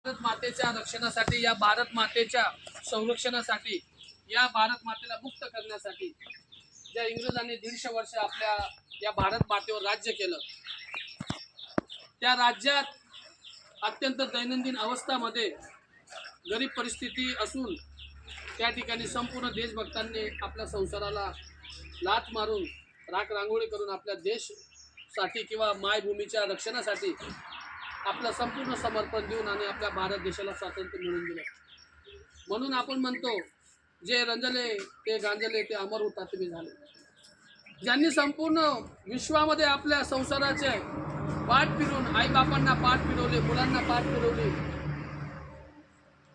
भारत मातेच्या रक्षणासाठी, या भारत मातेच्या संरक्षणासाठी, या भारत मातेला मुक्त करण्यासाठी ज्या इंग्रजांनी 150 वर्ष आपल्या या भारत मातेवर राज्य केलं, त्या राज्यात अत्यंत दैनंदिन अवस्थामध्ये गरीब परिस्थिती असून त्या ठिकाणी संपूर्ण देशभक्तांनी आपल्या संसाराला लाथ मारून राख रांगोळी करून आपल्या देशसाठी किंवा मायभूमीच्या रक्षणासाठी आपलं संपूर्ण समर्पण देऊन आणि आपल्या भारत देशाला स्वातंत्र्य मिळवून दिलं. म्हणून आपण म्हणतो, जे रंजले ते गांजले ते अमर हुतात्मे झाले. ज्यांनी संपूर्ण विश्वामध्ये आपल्या संसाराचे पाठ फिरवून आईबापांना पाठ फिरवले, मुलांना पाठ फिरवली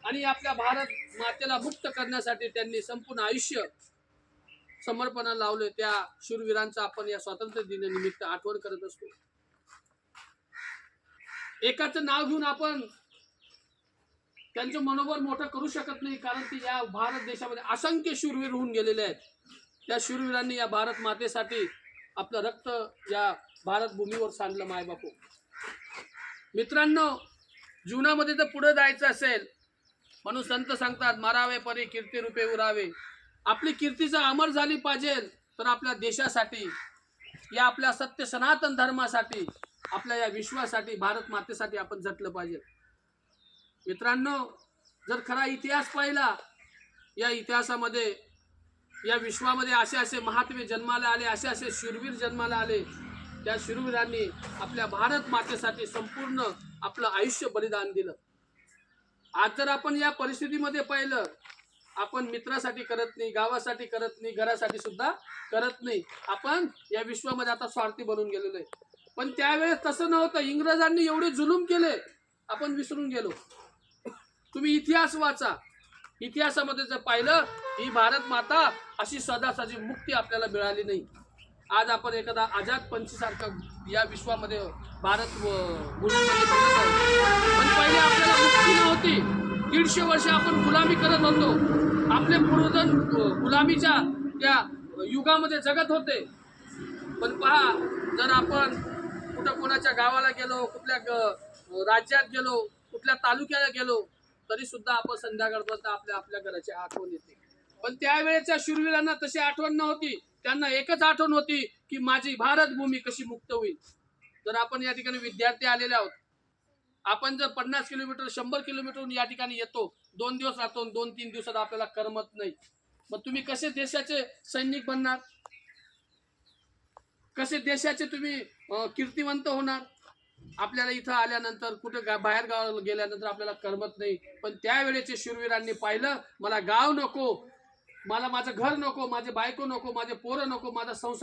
आणि आपल्या भारत मातेला मुक्त करण्यासाठी त्यांनी संपूर्ण आयुष्य समर्पणाला लावले, त्या शूरवीरांचा आपण या स्वातंत्र्य दिनानिमित्त आठवण करत असतो. एकाचं नाव घेऊन आपण त्यांचं मनोबल मोठं करू शकत नाही, कारण की या भारत देशामध्ये असंख्य शूरवीर होऊन गेलेले आहेत. त्या शूरवीरांनी या भारत मातेसाठी आपलं रक्त या भारत भूमीवर सांडलं. मायबापू मित्रांनो, जीवनामध्ये जर पुढे जायचं असेल म्हणून संत सांगतात, मारावे परी कीर्ती रूपे उरावे. आपली कीर्ती जर अमर झाली पाहिजे तर आपल्या देशासाठी, या आपल्या सत्य सनातन धर्मासाठी, आपल्या या विश्वासाठी, भारत मातेसाठी आपण झटलं पाहिजे. मित्रांनो, जर खरा इतिहास पाहिला, या इतिहासामध्ये या विश्वामध्ये असे असे महात्मे जन्माला आले, असे असे शूरवीर जन्माला आले. त्या शूरवीरांनी आपल्या भारत मातेसाठी संपूर्ण आपलं आयुष्य बलिदान दिलं. आज जर आपण या परिस्थितीमध्ये पाहिलं, आपण मित्रासाठी करत नाही, गावासाठी करत नाही, घरासाठी सुद्धा करत नाही. आपण या विश्वामध्ये आता स्वार्थी बनून गेलेलो आहे. पण त्यावेळेस तसं नव्हतं. इंग्रजांनी एवढे जुलूम केले, आपण विसरून गेलो. तुम्ही इतिहास वाचा. इतिहासामध्ये जर पाहिलं, ही भारत माता अशी सदासाची मुक्ती आपल्याला मिळाली नाही. आज आपण एखादा आझाद पंछीसारखं या विश्वामध्ये भारत भूमीमध्ये बघत आहोत. पण पहिले आपल्याला मुक्ती नव्हती. 150 वर्ष आपण गुलामी करत होतो. आपले पूर्वज गुलामीच्या त्या युगामध्ये जगत होते. पण पहा, जर आपण कुठं कोणाच्या गावाला गेलो, कुठल्या राज्यात गेलो, कुठल्या तालुक्याला गेलो, तरी सुद्धा आपण संध्याकाळपर्यंत आपल्या घराची आठवण येते. पण त्यावेळेच्या शूरवीरांना तशी आठवण नव्हती. त्यांना एकच आठवण होती की माझी भारत भूमी कशी मुक्त होईल. जर आपण या ठिकाणी विद्यार्थी आलेले आहोत, आपण जर 50 किलोमीटर 100 किलोमीटरहून या ठिकाणी येतो, 2 दिवस राहतो, 2-3 दिवसात आपल्याला करमत नाही. मग तुम्ही कसे देशाचे सैनिक बनणार? कसे देशाचे तुम्ही कीर्तिवंत होणार? आपल्याला इथं आल्यानंतर, कुठे बाहेर गावाला गेल्यानंतर आपल्याला करमत नाही. पण त्यावेळेचे शूरवीरांनी पाहिलं, मला गाव नको, मला माझं घर नको, माझे बायको नको, माझे पोरं नको, माझा संसार